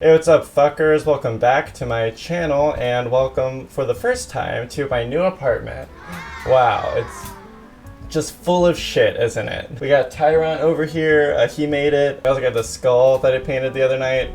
Hey, what's up, fuckers? Welcome back to my channel, and welcome for the first time to my new apartment. Wow, it's just full of shit, isn't it? We got Tyrant over here, he made it. I also got the skull that I painted the other night.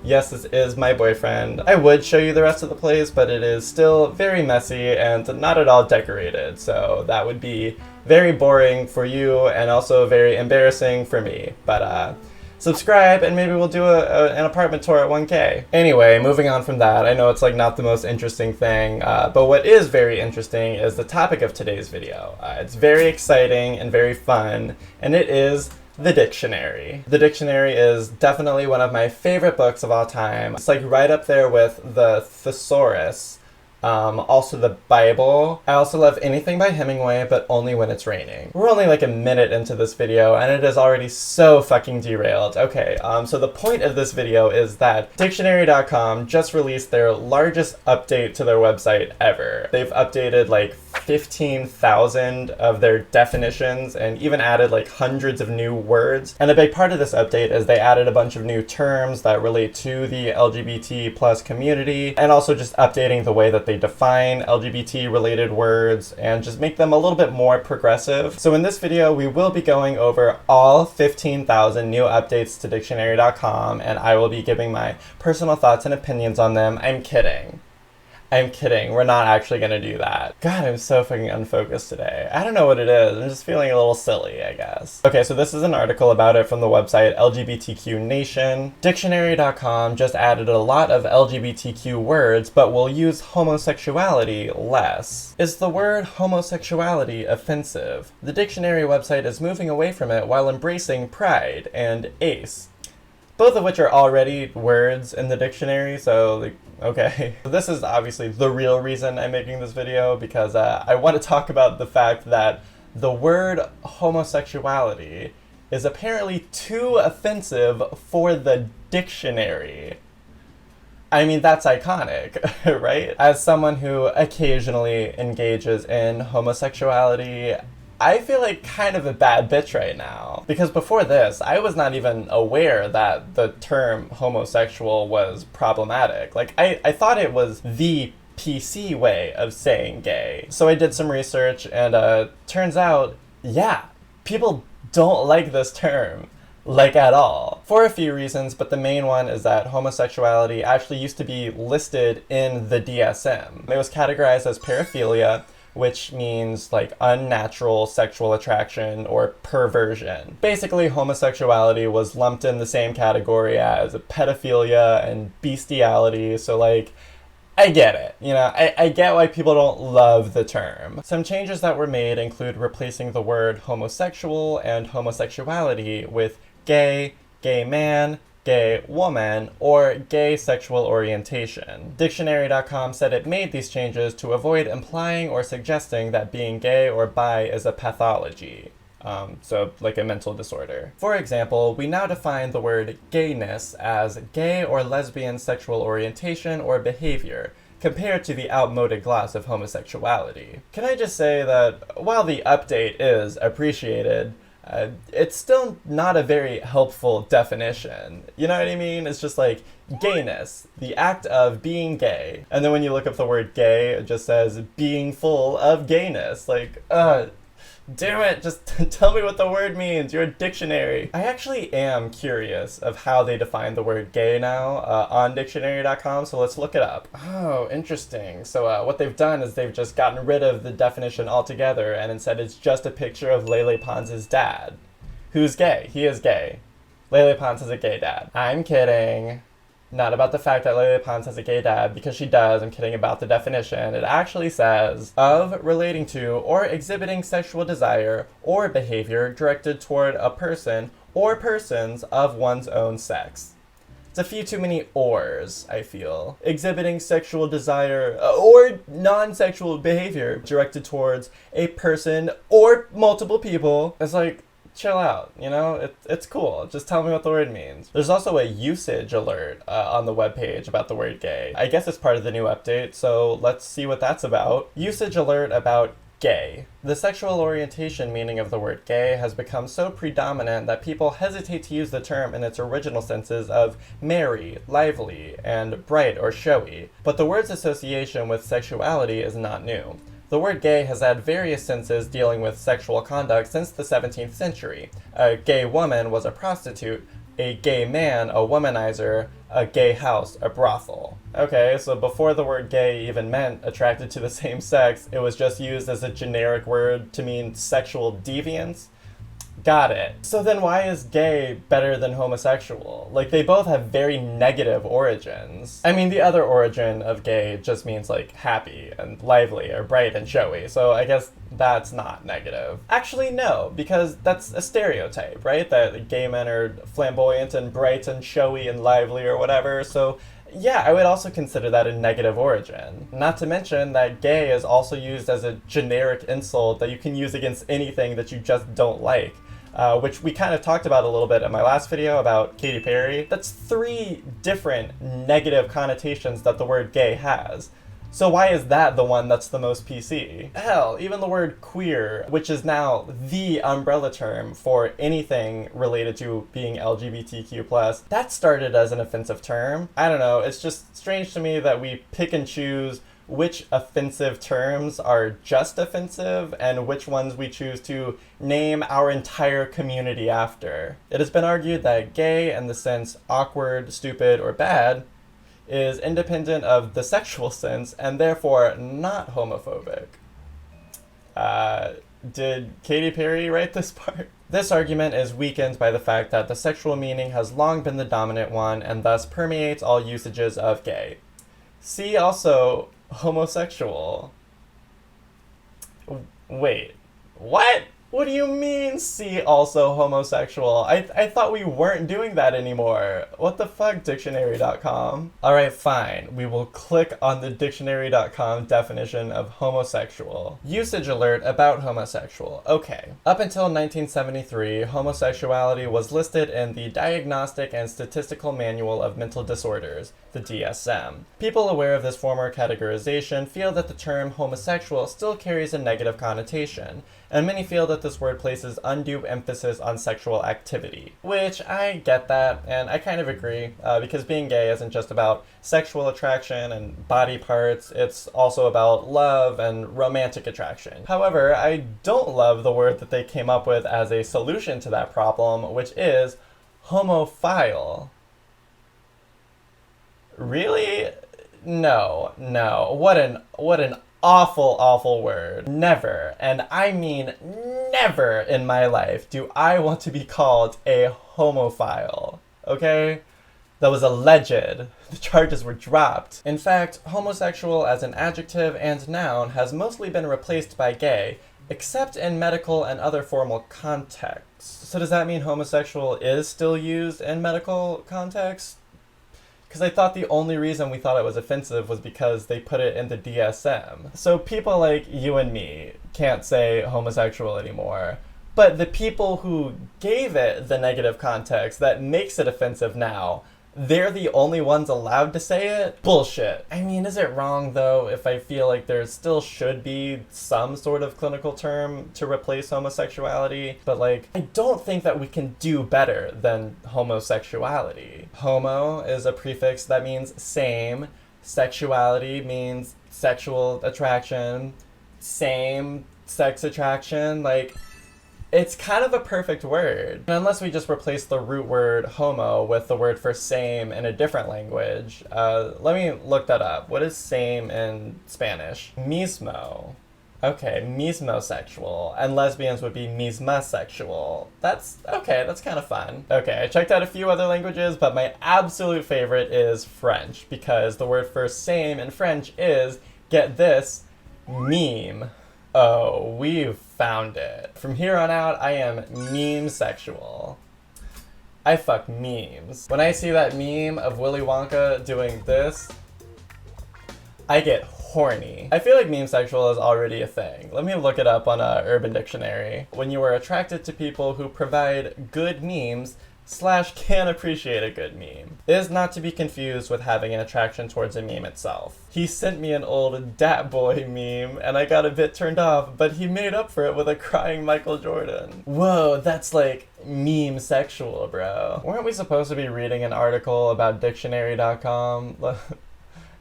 Yes, this is my boyfriend. I would show you the rest of the place, but it is still very messy and not at all decorated, so that would be very boring for you and also very embarrassing for me. But subscribe and maybe we'll do an apartment tour at 1K. Anyway, moving on from that, I know it's like not the most interesting thing, but what is very interesting is the topic of today's video. It's very exciting and very fun, and it is the dictionary. The dictionary is definitely one of my favorite books of all time. It's like right up there with the Thesaurus. Also the Bible. I also love anything by Hemingway, but only when it's raining. We're only like a minute into this video, and it is already so fucking derailed. Okay, so the point of this video is that Dictionary.com just released their largest update to their website ever. They've updated like 15,000 of their definitions and even added like hundreds of new words. And a big part of this update is they added a bunch of new terms that relate to the LGBT plus community, and also just updating the way that they define LGBT related words and just make them a little bit more progressive. So in this video, we will be going over all 15,000 new updates to Dictionary.com, and I will be giving my personal thoughts and opinions on them. I'm kidding. We're not actually gonna do that. God, I'm so fucking unfocused today. I don't know what it is. I'm just feeling a little silly, I guess. Okay, so this is an article about it from the website LGBTQ Nation. Dictionary.com just added a lot of LGBTQ words, but will use homosexuality less. Is the word homosexuality offensive? The dictionary website is moving away from it while embracing pride and ace, both of which are already words in the dictionary, so like, okay. This is obviously the real reason I'm making this video, because I want to talk about the fact that the word homosexuality is apparently too offensive for the dictionary. I mean, that's iconic, right? As someone who occasionally engages in homosexuality, I feel like kind of a bad bitch right now. Because before this, I was not even aware that the term homosexual was problematic. Like, I thought it was the PC way of saying gay. So I did some research, and turns out, yeah, people don't like this term. Like, at all. For a few reasons, but the main one is that homosexuality actually used to be listed in the DSM. It was categorized as paraphilia, which means like unnatural sexual attraction or perversion. Basically, homosexuality was lumped in the same category as pedophilia and bestiality, so like, I get it. You know, I get why people don't love the term. Some changes that were made include replacing the word homosexual and homosexuality with gay, gay man, gay woman, or gay sexual orientation. Dictionary.com said it made these changes to avoid implying or suggesting that being gay or bi is a pathology. So like a mental disorder. For example, we now define the word gayness as gay or lesbian sexual orientation or behavior, compared to the outmoded gloss of homosexuality. Can I just say that while the update is appreciated, it's still not a very helpful definition. You know what I mean? It's just like gayness, the act of being gay. And then when you look up the word gay, it just says being full of gayness. Like, damn it, just tell me what the word means. You're a dictionary. I actually am curious of how they define the word gay now on dictionary.com, so let's look it up. Oh, interesting. So what they've done is they've just gotten rid of the definition altogether, and instead it's just a picture of Lele Pons' dad, who's gay. He is gay. Lele Pons has a gay dad. I'm kidding. Not about the fact that Lele Pons has a gay dad, because she does. I'm kidding about the definition. It actually says, of relating to or exhibiting sexual desire or behavior directed toward a person or persons of one's own sex. It's a few too many ors, I feel. Exhibiting sexual desire or non-sexual behavior directed towards a person or multiple people. It's like, chill out, you know? It's cool. Just tell me what the word means. There's also a usage alert on the webpage about the word gay. I guess it's part of the new update, so let's see what that's about. Usage alert about Gay. The sexual orientation meaning of the word gay has become so predominant that people hesitate to use the term in its original senses of merry, lively, and bright or showy. But the word's association with sexuality is not new. The word gay has had various senses dealing with sexual conduct since the 17th century. A gay woman was a prostitute, a gay man a womanizer, a gay house a brothel. Okay, so before the word gay even meant attracted to the same sex, it was just used as a generic word to mean sexual deviance. Got it. So then why is gay better than homosexual? Like, they both have very negative origins. I mean, the other origin of gay just means, like, happy and lively or bright and showy, so I guess that's not negative. Actually, no, because that's a stereotype, right? That gay men are flamboyant and bright and showy and lively or whatever, so yeah, I would also consider that a negative origin. Not to mention that gay is also used as a generic insult that you can use against anything that you just don't like. Which we kind of talked about a little bit in my last video about Katy Perry. That's 3 different negative connotations that the word gay has. So why is that the one that's the most PC? Hell, even the word queer, which is now the umbrella term for anything related to being LGBTQ+, that started as an offensive term. I don't know, it's just strange to me that we pick and choose which offensive terms are just offensive and which ones we choose to name our entire community after. It has been argued that gay, in the sense awkward, stupid, or bad, is independent of the sexual sense and therefore not homophobic. Did Katy Perry write this part? This argument is weakened by the fact that the sexual meaning has long been the dominant one and thus permeates all usages of gay. See also homosexual. Wait, what? What do you mean, see also homosexual? I thought we weren't doing that anymore. What the fuck, dictionary.com? Alright, fine. We will click on the dictionary.com definition of homosexual. Usage alert about homosexual. Okay. Up until 1973, homosexuality was listed in the Diagnostic and Statistical Manual of Mental Disorders, the DSM. People aware of this former categorization feel that the term homosexual still carries a negative connotation, and many feel that this word places undue emphasis on sexual activity. Which, I get that, and I kind of agree, because being gay isn't just about sexual attraction and body parts, it's also about love and romantic attraction. However, I don't love the word that they came up with as a solution to that problem, which is homophile. Really? No. What an awful word. Never, and I mean never in my life do I want to be called a homophile, okay? That was alleged. The charges were dropped. In fact, homosexual as an adjective and noun has mostly been replaced by gay, except in medical and other formal contexts. So does that mean homosexual is still used in medical contexts? Because I thought the only reason we thought it was offensive was because they put it in the DSM. So people like you and me can't say homosexual anymore. But the people who gave it the negative context that makes it offensive now, they're the only ones allowed to say it? Bullshit. I mean, is it wrong, though, if I feel like there still should be some sort of clinical term to replace homosexuality? But, like, I don't think that we can do better than homosexuality. Homo is a prefix that means same. Sexuality means sexual attraction. Same sex attraction. Like, it's kind of a perfect word. And unless we just replace the root word homo with the word for same in a different language. Let me look that up. What is same in Spanish? Mismo. Okay, mismosexual. And lesbians would be mismasexual. That's kind of fun. Okay, I checked out a few other languages, but my absolute favorite is French, because the word for same in French is, get this, meme. Oh, we've found it. From here on out, I am meme-sexual. I fuck memes. When I see that meme of Willy Wonka doing this, I get horny. I feel like meme-sexual is already a thing. Let me look it up on Urban Dictionary. When you are attracted to people who provide good memes slash can appreciate a good meme. Is not to be confused with having an attraction towards a meme itself. He sent me an old Dat Boy meme and I got a bit turned off, but he made up for it with a crying Michael Jordan. Whoa, that's like meme sexual, bro. Weren't we supposed to be reading an article about dictionary.com?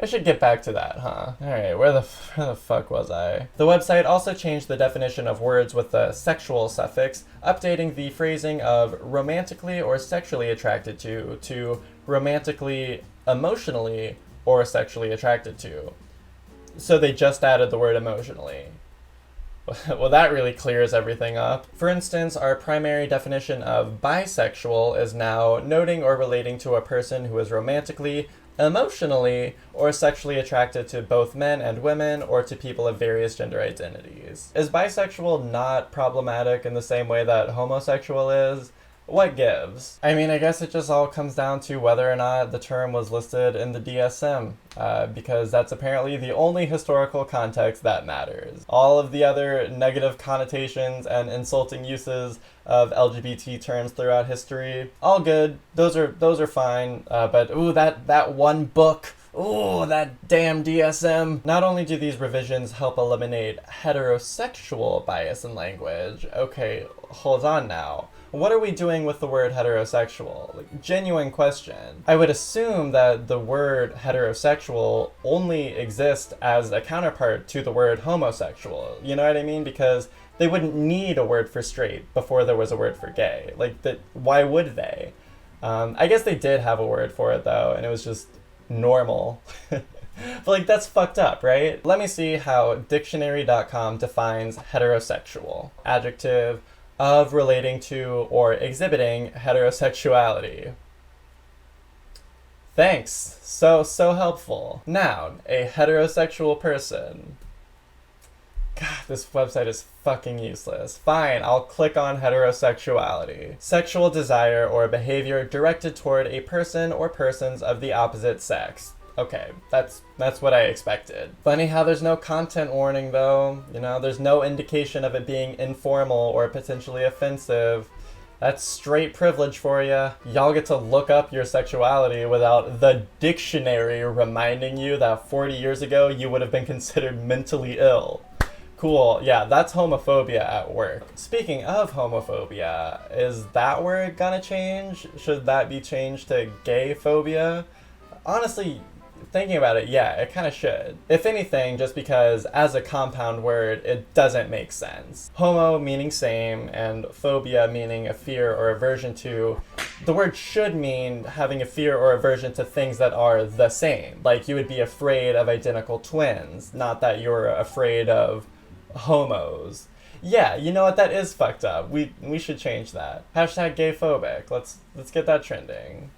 I should get back to that, huh? Alright, where the fuck was I? The website also changed the definition of words with the sexual suffix, updating the phrasing of romantically or sexually attracted to romantically, emotionally, or sexually attracted to. So they just added the word emotionally. Well, that really clears everything up. For instance, our primary definition of bisexual is now noting or relating to a person who is romantically, emotionally, or sexually attracted to both men and women or to people of various gender identities. Is bisexual not problematic in the same way that homosexual is? What gives? I mean, I guess it just all comes down to whether or not the term was listed in the DSM, because that's apparently the only historical context that matters. All of the other negative connotations and insulting uses of LGBT terms throughout history, all good. Those are fine. But ooh, that one book. Ooh, that damn DSM. Not only do these revisions help eliminate heterosexual bias in language. Okay, hold on now. What are we doing with the word heterosexual? Like, genuine question. I would assume that the word heterosexual only exists as a counterpart to the word homosexual. You know what I mean? Because they wouldn't need a word for straight before there was a word for gay. Like, why would they? I guess they did have a word for it though, and it was just normal. But like, that's fucked up, right? Let me see how dictionary.com defines heterosexual. Adjective, of relating to or exhibiting heterosexuality. Thanks. So helpful. Noun, a heterosexual person. God, this website is fucking useless. Fine, I'll click on heterosexuality. Sexual desire or behavior directed toward a person or persons of the opposite sex. Okay, that's what I expected. Funny how there's no content warning though. You know, there's no indication of it being informal or potentially offensive. That's straight privilege for ya. Y'all get to look up your sexuality without the dictionary reminding you that 40 years ago you would have been considered mentally ill. Cool, yeah, that's homophobia at work. Speaking of homophobia, is that word gonna change? Should that be changed to gay phobia? Honestly, thinking about it, yeah, it kind of should. If anything, just because as a compound word, it doesn't make sense. Homo meaning same, and phobia meaning a fear or aversion to. The word should mean having a fear or aversion to things that are the same. Like you would be afraid of identical twins, not that you're afraid of homos. Yeah, you know what, that is fucked up. We should change that. Hashtag gayphobic. Let's get that trending.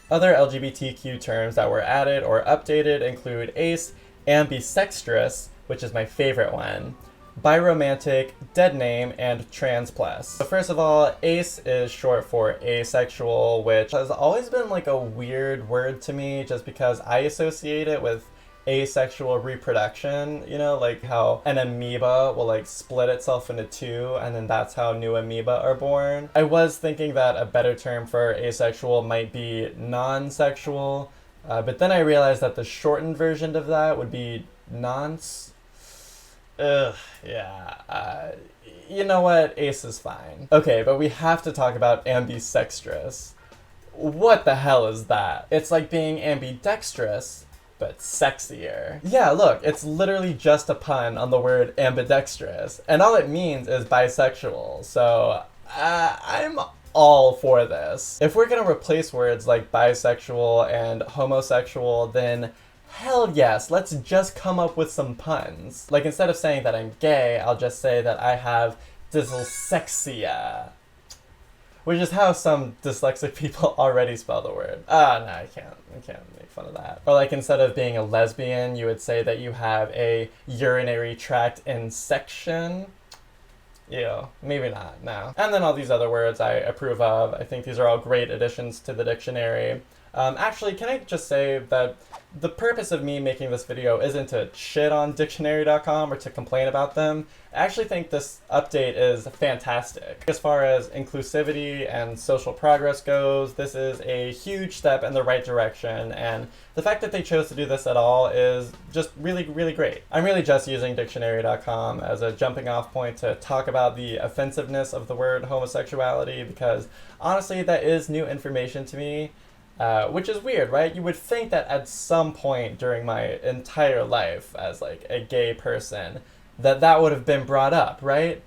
Other LGBTQ terms that were added or updated include ace, ambisextrous, which is my favorite one, biromantic, dead name, and trans plus. So first of all, ace is short for asexual, which has always been like a weird word to me just because I associate it with asexual reproduction, you know, like how an amoeba will like split itself into two and then that's how new amoeba are born. I was thinking that a better term for asexual might be non-sexual, but then I realized that the shortened version of that would be nonce. Yeah. You know what? Ace is fine. Okay, but we have to talk about ambisextrous. What the hell is that? It's like being ambidextrous, but sexier. Yeah, look, it's literally just a pun on the word ambidextrous, and all it means is bisexual, so I'm all for this. If we're gonna replace words like bisexual and homosexual, then hell yes, let's just come up with some puns. Like instead of saying that I'm gay, I'll just say that I have dyslexia. Which is how some dyslexic people already spell the word. No, I can't make fun of that. Or like instead of being a lesbian, you would say that you have a urinary tract infection. Ew, maybe not, no. And then all these other words I approve of. I think these are all great additions to the dictionary. Actually, can I just say that the purpose of me making this video isn't to shit on dictionary.com or to complain about them. I actually think this update is fantastic. As far as inclusivity and social progress goes, this is a huge step in the right direction, and the fact that they chose to do this at all is just really, really great. I'm really just using dictionary.com as a jumping off point to talk about the offensiveness of the word homosexuality, because honestly, that is new information to me. Which is weird, right? You would think that at some point during my entire life as like a gay person, that would have been brought up, right?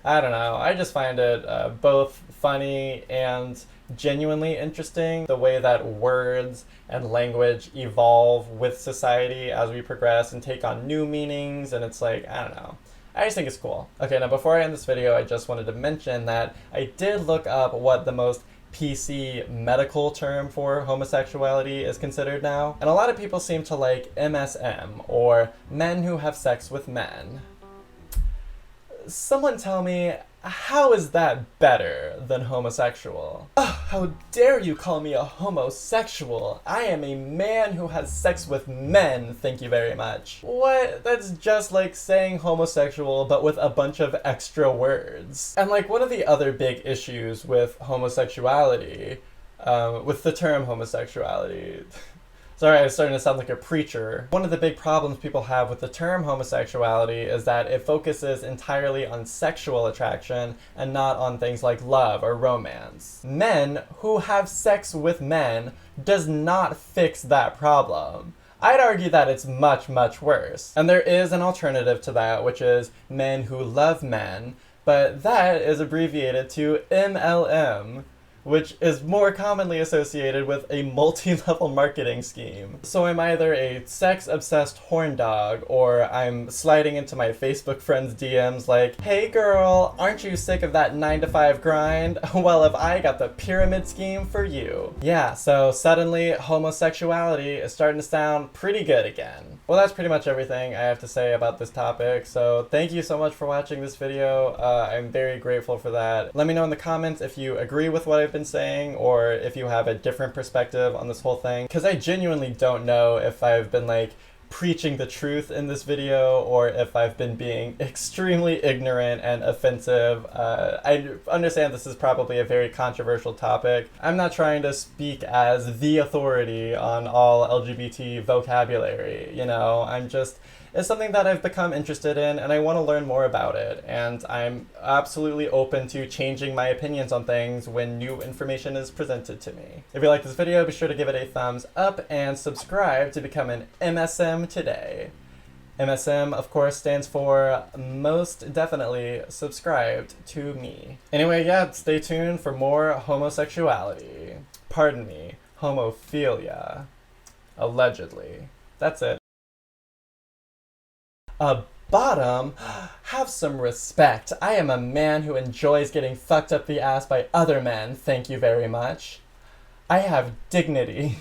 I don't know. I just find it both funny and genuinely interesting, the way that words and language evolve with society as we progress and take on new meanings, and it's like, I don't know. I just think it's cool. Okay, now before I end this video, I just wanted to mention that I did look up what the most PC medical term for homosexuality is considered now, and a lot of people seem to like MSM, or men who have sex with men. Someone tell me, how is that better than homosexual? Oh, how dare you call me a homosexual? I am a man who has sex with men, thank you very much. What? That's just like saying homosexual, but with a bunch of extra words. And like one of the other big issues with homosexuality, with the term homosexuality, sorry, I'm starting to sound like a preacher. One of the big problems people have with the term homosexuality is that it focuses entirely on sexual attraction and not on things like love or romance. Men who have sex with men does not fix that problem. I'd argue that it's much, much worse. And there is an alternative to that, which is men who love men, but that is abbreviated to MLM, which is more commonly associated with a multi-level marketing scheme. So I'm either a sex-obsessed horn dog, or I'm sliding into my Facebook friends' DMs like, hey girl, aren't you sick of that 9-to-5 grind? Well, have I got the pyramid scheme for you. Yeah, so suddenly homosexuality is starting to sound pretty good again. Well, that's pretty much everything I have to say about this topic, so thank you so much for watching this video. I'm very grateful for that. Let me know in the comments if you agree with what I've been saying, or if you have a different perspective on this whole thing, because I genuinely don't know if I've been like preaching the truth in this video or if I've been being extremely ignorant and offensive. I understand this is probably a very controversial topic. I'm not trying to speak as the authority on all LGBT vocabulary, you know, it's something that I've become interested in, and I want to learn more about it, and I'm absolutely open to changing my opinions on things when new information is presented to me. If you like this video, be sure to give it a thumbs up and subscribe to become an MSM today. MSM, of course, stands for most definitely subscribed to me. Anyway, yeah, stay tuned for more homosexuality. Pardon me, homophilia. Allegedly. That's it. Bottom, have some respect. I am a man who enjoys getting fucked up the ass by other men, thank you very much. I have dignity.